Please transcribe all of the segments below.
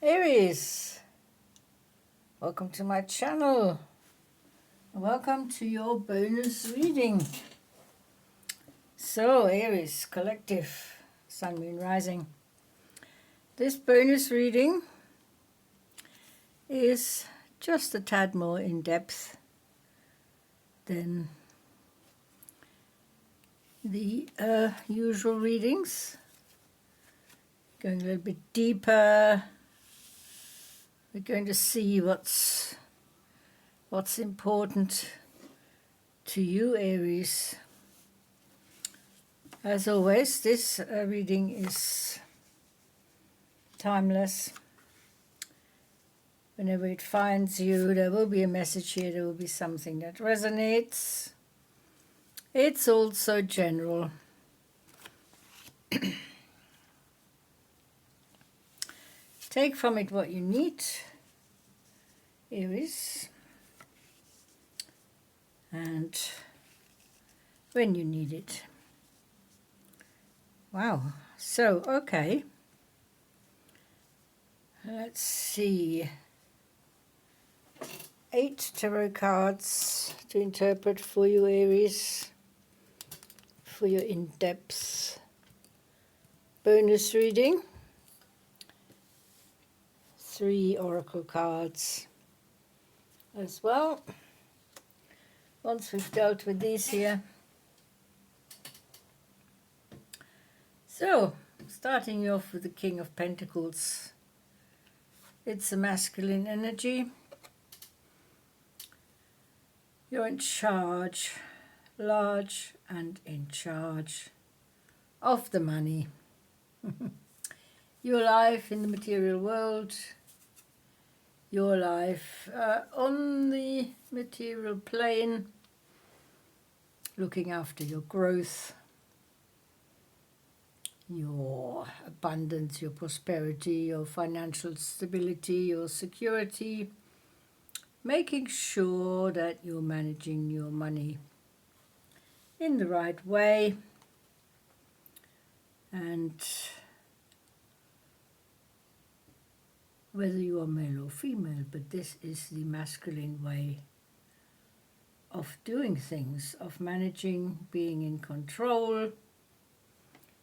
Aries, welcome to my channel. Welcome to your bonus reading. So, Aries, collective, Sun, Moon, Rising. This bonus reading is just a tad more in depth than the usual readings. Going a little bit deeper. We're going to see what's important to you, Aries. As always, this reading is timeless. Whenever it finds you, there will be a message here, there will be something that resonates. It's also general. Take from it what you need, Aries, and when you need it. Wow, so, okay. Let's see. 8 tarot cards to interpret for you, Aries, for your in-depth bonus reading. 3 oracle cards as well. Once we've dealt with these here. So, starting you off with the King of Pentacles. It's a masculine energy. You're in charge, large and in charge of the money. Your life in the material world, your life on the material plane, looking after your growth, your abundance, your prosperity, your financial stability, your security, making sure that you're managing your money in the right way, and whether you are male or female, but this is the masculine way of doing things, of managing, being in control,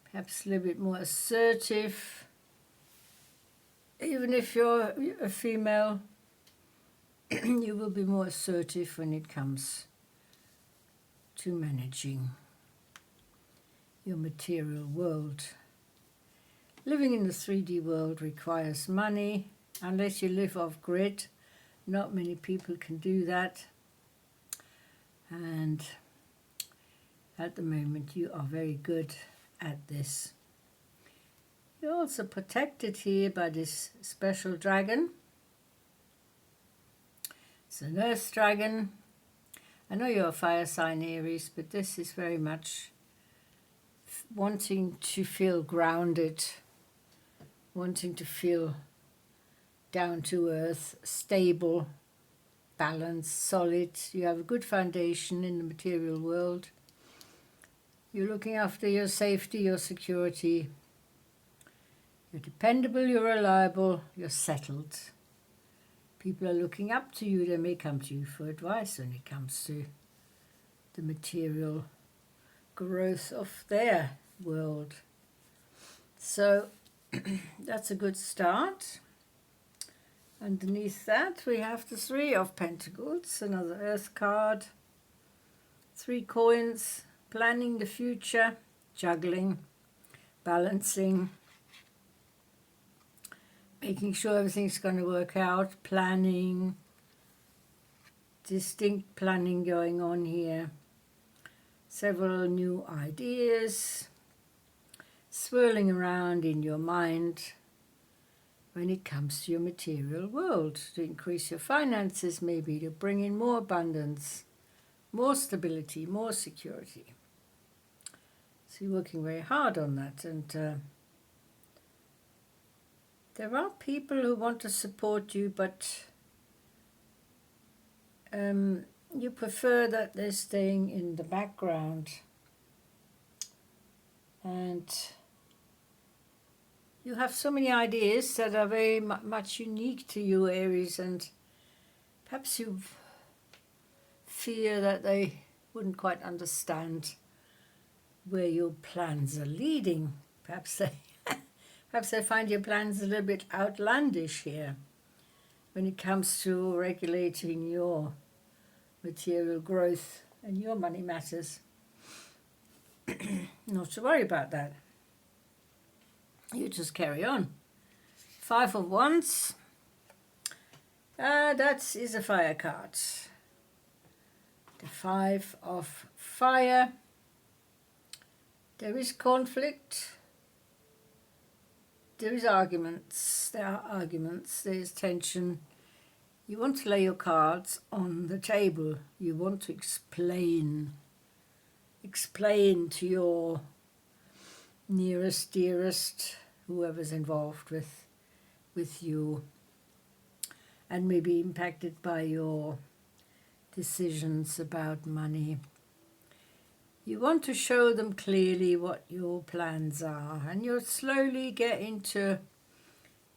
perhaps a little bit more assertive. Even if you're a female, you will be more assertive when it comes to managing your material world. Living in the 3D world requires money. Unless you live off-grid, not many people can do that. And at the moment you are very good at this. You're also protected here by this special dragon. It's an earth dragon. I know you're a fire sign, Aries, but this is very much wanting to feel grounded, wanting to feel down to earth, stable, balanced, solid. You have a good foundation in the material world. You're looking after your safety, your security. You're dependable, you're reliable, you're settled. People are looking up to you. They may come to you for advice when it comes to the material growth of their world. So that's a good start. Underneath that we have the 3 of Pentacles, another earth card, 3 coins, planning the future, juggling, balancing, making sure everything's going to work out, planning, distinct planning going on here, several new ideas swirling around in your mind when it comes to your material world, to increase your finances, maybe to bring in more abundance, more stability, more security. So you're working very hard on that, and there are people who want to support you, but you prefer that they're staying in the background, and You have so many ideas that are very much unique to you, Aries, and perhaps you fear that they wouldn't quite understand where your plans are leading. Perhaps they find your plans a little bit outlandish here when it comes to regulating your material growth and your money matters. Not to worry about that. You just carry on. 5 of Wands. That is a fire card. The 5 of Fire. There is conflict. There is arguments. There are arguments. There is tension. You want to lay your cards on the table. You want to explain to your nearest, dearest, whoever's involved with you and maybe impacted by your decisions about money. You want to show them clearly what your plans are, and you'll slowly get into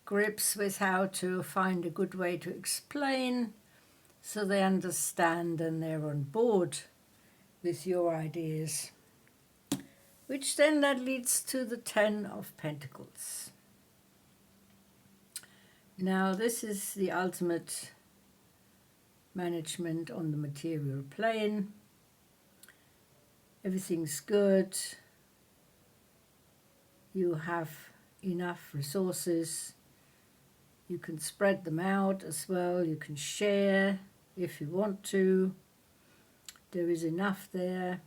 grips with how to find a good way to explain so they understand and they're on board with your ideas, which then that leads to the 10 of Pentacles. Now this is the ultimate management on the material plane. Everything's good. You have enough resources. You can spread them out as well. You can share if you want to. There is enough there.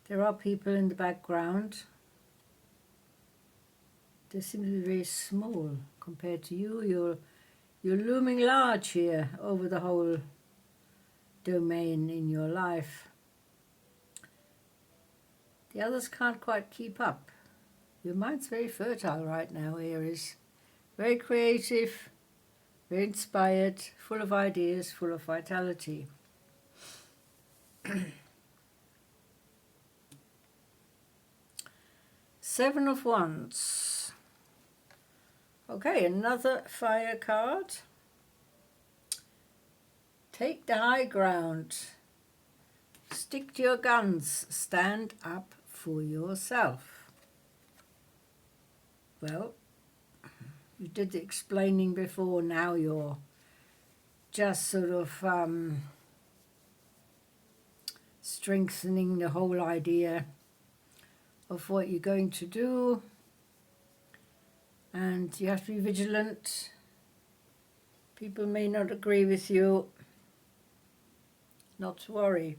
There are people in the background. They seem to be very small compared to you. You're looming large here over the whole domain in your life. The others can't quite keep up. Your mind's very fertile right now, Aries. Very creative, very inspired, full of ideas, full of vitality. Seven of Wands. Okay, another fire card. Take the high ground. Stick to your guns. Stand up for yourself. Well, you did the explaining before. Now you're just sort of strengthening the whole idea of what you're going to do. And you have to be vigilant. People may not agree with you. Not to worry.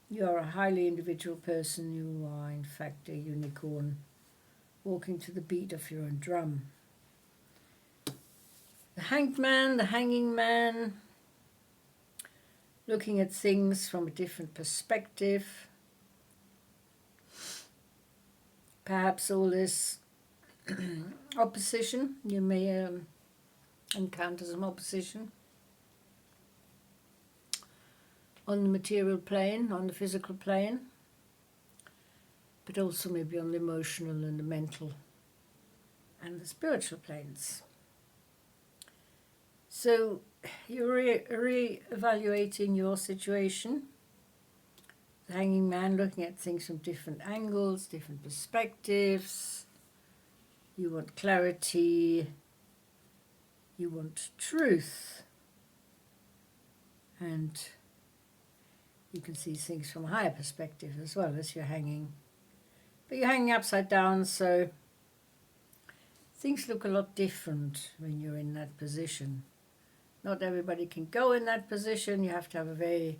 You are a highly individual person. You are, in fact, a unicorn walking to the beat of your own drum. The Hanged Man, the Hanging Man, looking at things from a different perspective. Perhaps all this opposition, you may encounter some opposition on the material plane, on the physical plane, but also maybe on the emotional and the mental and the spiritual planes. So you're re-evaluating your situation. The Hanging Man looking at things from different angles, different perspectives. You want clarity. You want truth. And you can see things from a higher perspective as well as you're hanging. But you're hanging upside down, so things look a lot different when you're in that position. Not everybody can go in that position. You have to have a very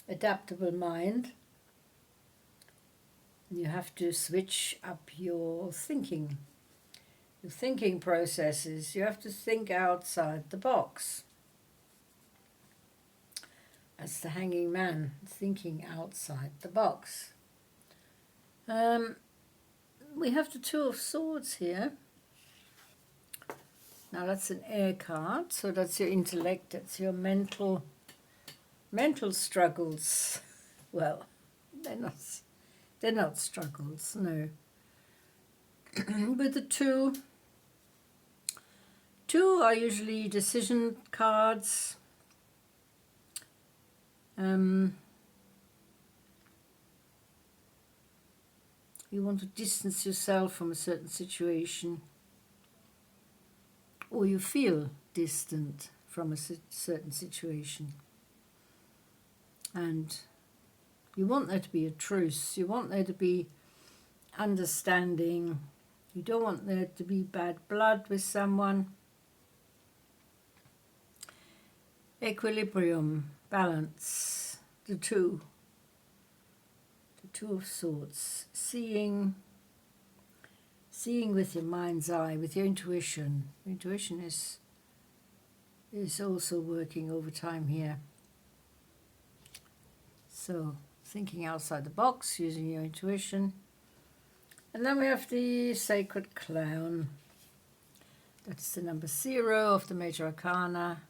adaptable mind. You have to switch up your thinking processes. You have to think outside the box. That's the Hanging Man, thinking outside the box. We have the Two of Swords here. Now that's an air card, so that's your intellect, that's your mental mental struggles. Well, they're not struggles, no. But the two are usually decision cards. You want to distance yourself from a certain situation, or you feel distant from a certain situation. And you want there to be a truce. You want there to be understanding. You don't want there to be bad blood with someone. Equilibrium, balance, the two of swords. Seeing with your mind's eye, with your intuition. Intuition is also working overtime here. So thinking outside the box, using your intuition. And then we have the Sacred Clown. That's the number 0 of the Major Arcana.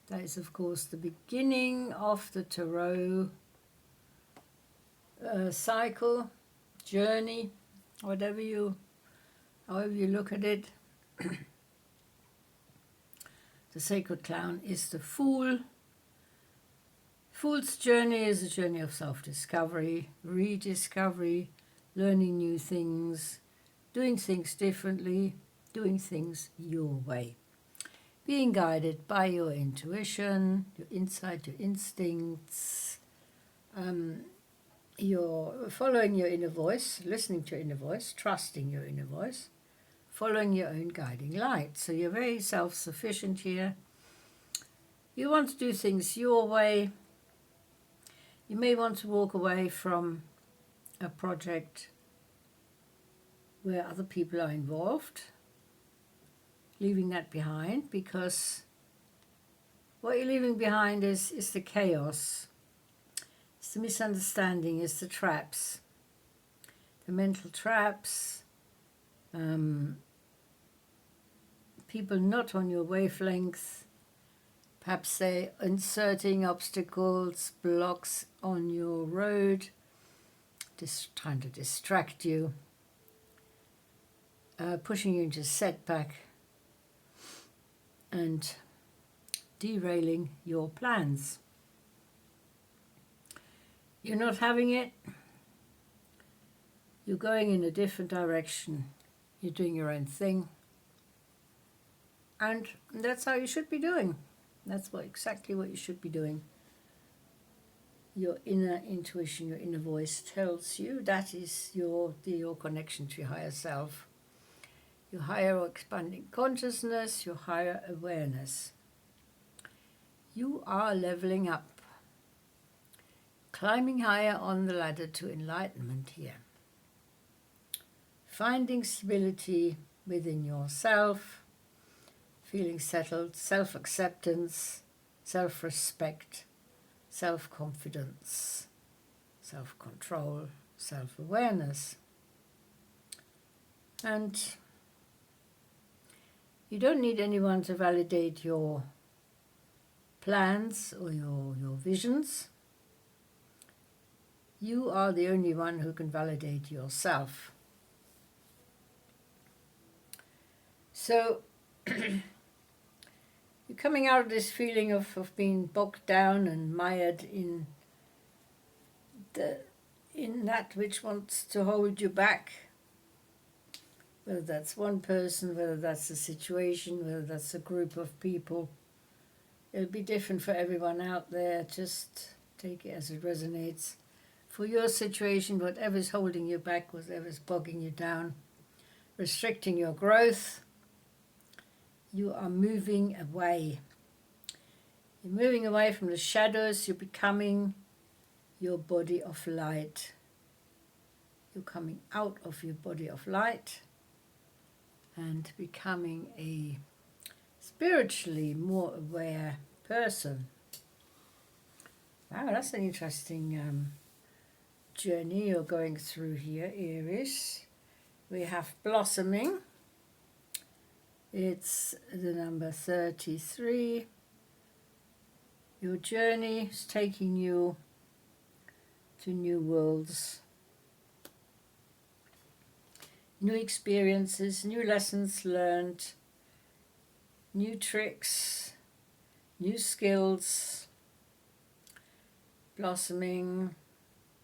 That is, of course, the beginning of the Tarot cycle, journey, however you look at it. The Sacred Clown is the Fool. Fool's journey is a journey of self-discovery, rediscovery, learning new things, doing things differently, doing things your way. Being guided by your intuition, your insight, your instincts. You're following your inner voice, listening to your inner voice, trusting your inner voice, following your own guiding light. So you're very self-sufficient here. You want to do things your way. You may want to walk away from a project where other people are involved, leaving that behind, because what you're leaving behind is the chaos. It's the misunderstanding, it's the traps, the mental traps, people not on your wavelength, perhaps they're inserting obstacles, blocks on your road, just trying to distract you, pushing you into setback and derailing your plans. You're not having it. You're going in a different direction. You're doing your own thing. And that's how you should be doing. That's exactly what you should be doing. Your inner intuition, your inner voice tells you that is your connection to your higher self. Your higher or expanding consciousness, your higher awareness. You are leveling up. Climbing higher on the ladder to enlightenment here. Finding stability within yourself, feeling settled, self-acceptance, self-respect, self-confidence, self-control, self-awareness. And you don't need anyone to validate your plans or your visions. You are the only one who can validate yourself. So you're coming out of this feeling of being bogged down and mired in that which wants to hold you back. Whether that's one person, whether that's a situation, whether that's a group of people. It'll be different for everyone out there. Just take it as it resonates. For your situation, whatever's holding you back, whatever's bogging you down, restricting your growth, you are moving away. You're moving away from the shadows. You're becoming your body of light. You're coming out of your body of light and becoming a spiritually more aware person. Wow, that's an interesting journey you're going through here, Aries. We have blossoming. It's the number 33. Your journey is taking you to new worlds, new experiences, new lessons learned, new tricks, new skills, blossoming,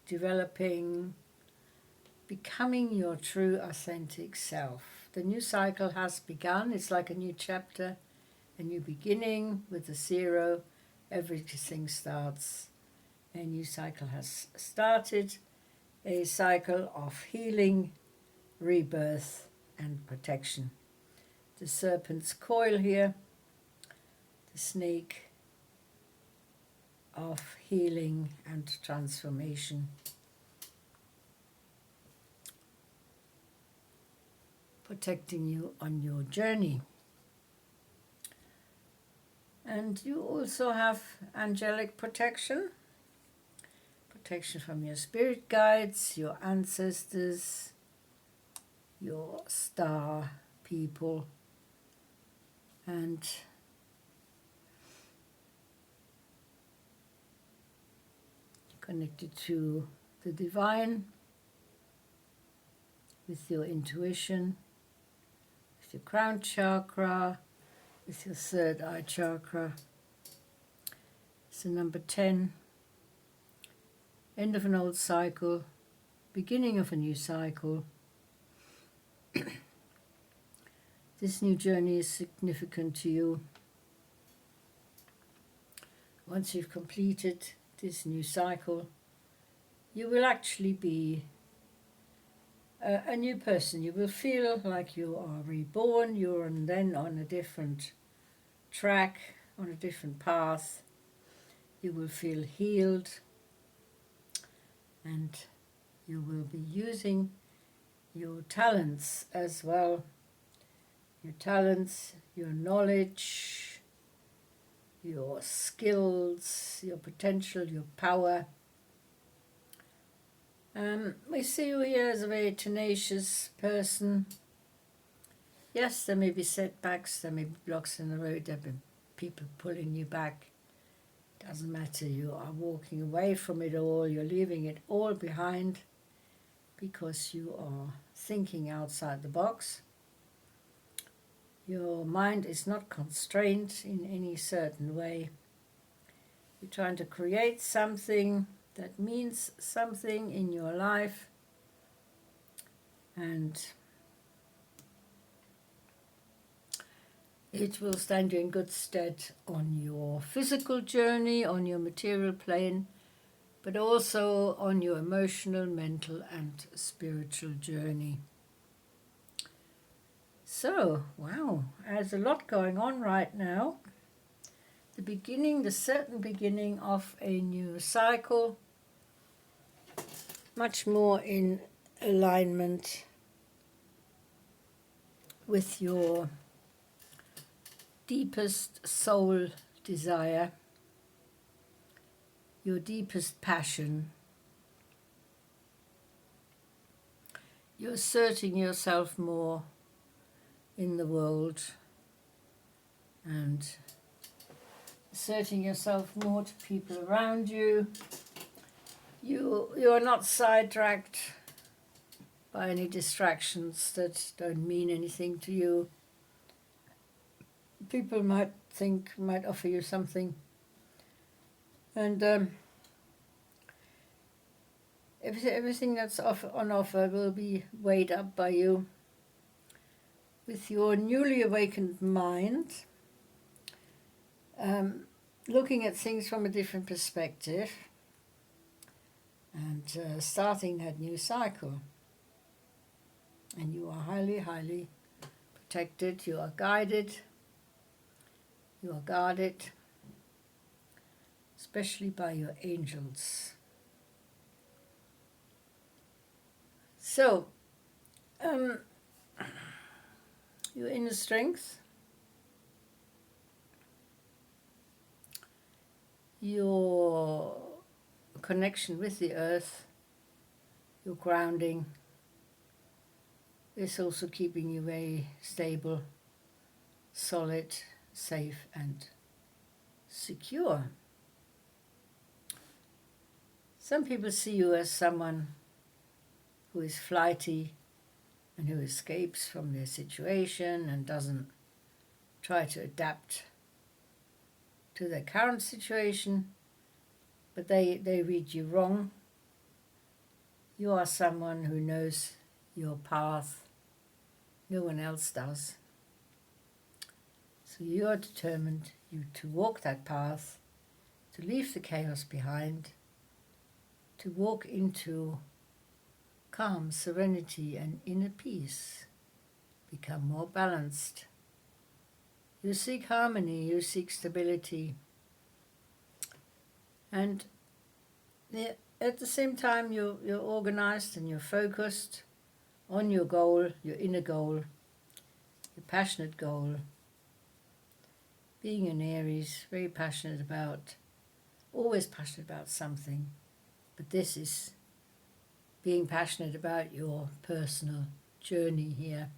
developing, becoming your true authentic self. The new cycle has begun. It's like a new chapter, a new beginning with a zero. Everything starts. A new cycle has started, a cycle of healing, rebirth and protection. The serpent's coil here, the snake of healing and transformation. Protecting you on your journey. And you also have angelic protection. Protection from your spirit guides, your ancestors, your star people, and connected to the divine with your intuition, with your crown chakra, with your third eye chakra. So number 10, end of an old cycle, beginning of a new cycle. This new journey is significant to you. Once you've completed this new cycle, you will actually be a new person. You will feel like you are reborn. You're then on a different track, on a different path. You will feel healed, and you will be using your talents as well. Your talents, your knowledge, your skills, your potential, your power. We see you here as a very tenacious person. Yes, there may be setbacks, there may be blocks in the road, there may be people pulling you back. Doesn't matter, you are walking away from it all, you're leaving it all behind because you are thinking outside the box. Your mind is not constrained in any certain way. You're trying to create something that means something in your life, and it will stand you in good stead on your physical journey, on your material plane, but also on your emotional, mental and spiritual journey. So, wow, there's a lot going on right now. The certain beginning of a new cycle, much more in alignment with your deepest soul desire, your deepest passion. You're asserting yourself more in the world and asserting yourself more to people around you. You are not sidetracked by any distractions that don't mean anything to you. People might offer you something, and everything that's on offer will be weighed up by you with your newly awakened mind, looking at things from a different perspective and starting that new cycle. And you are highly, highly protected, you are guided, you are guarded, especially by your angels. So, your inner strength, your connection with the earth, your grounding is also keeping you very stable, solid, safe and secure. Some people see you as someone who is flighty and who escapes from their situation and doesn't try to adapt to their current situation, but they read you wrong. You are someone who knows your path. No one else does. So you are determined to walk that path, to leave the chaos behind, to walk into calm, serenity and inner peace, become more balanced. You seek harmony, you seek stability, and at the same time you're organized and you're focused on your goal, your inner goal, your passionate goal. Being an Aries, very passionate about, always passionate about something, but this is being passionate about your personal journey here,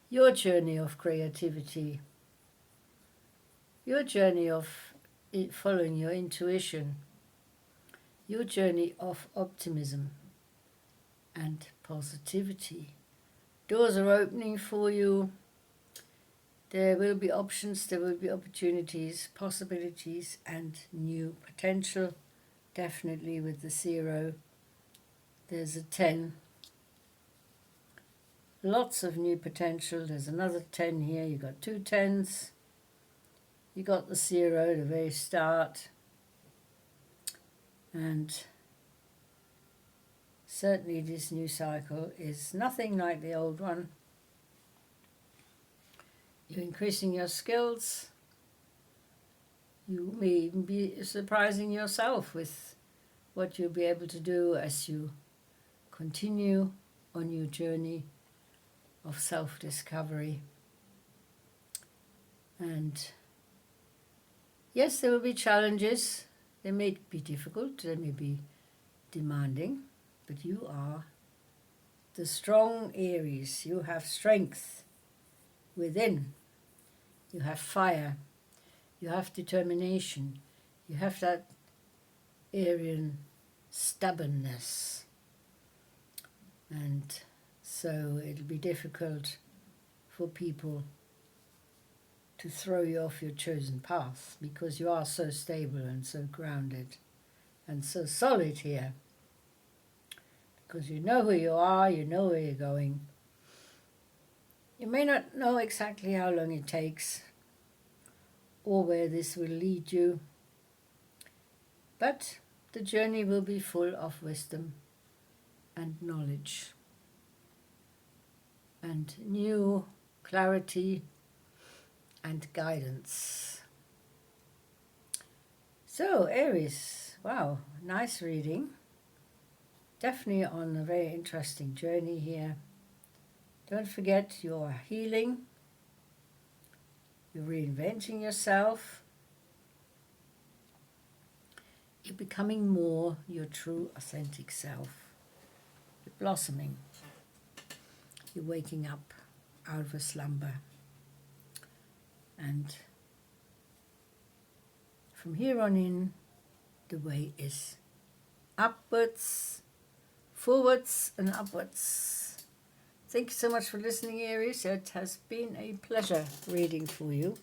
your journey of creativity, your journey of following your intuition, your journey of optimism and positivity. Doors are opening for you. There will be options, there will be opportunities, possibilities and new potential. Definitely with the 0. There's a 10. Lots of new potential. There's another 10 here. You've got 2 10s. You got the 0 at the very start. And certainly this new cycle is nothing like the old one. You're increasing your skills. You may even be surprising yourself with what you'll be able to do as you continue on your journey of self-discovery. And yes, there will be challenges. They may be difficult, they may be demanding, but you are the strong Aries. You have strength within. You have fire. You have determination. You have that Aryan stubbornness. And so it'll be difficult for people to throw you off your chosen path because you are so stable and so grounded and so solid here. Because you know who you are, you know where you're going. You may not know exactly how long it takes or where this will lead you, but the journey will be full of wisdom and knowledge and new clarity and guidance. So Aries, wow, nice reading. Definitely on a very interesting journey here. Don't forget you're healing, you're reinventing yourself, you're becoming more your true authentic self. You're blossoming, you're waking up out of a slumber. And from here on in, the way is upwards, forwards and upwards. Thank you so much for listening, Aries. It has been a pleasure reading for you.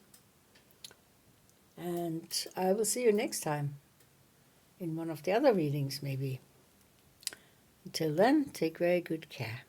And I will see you next time in one of the other readings maybe. Until then, take very good care.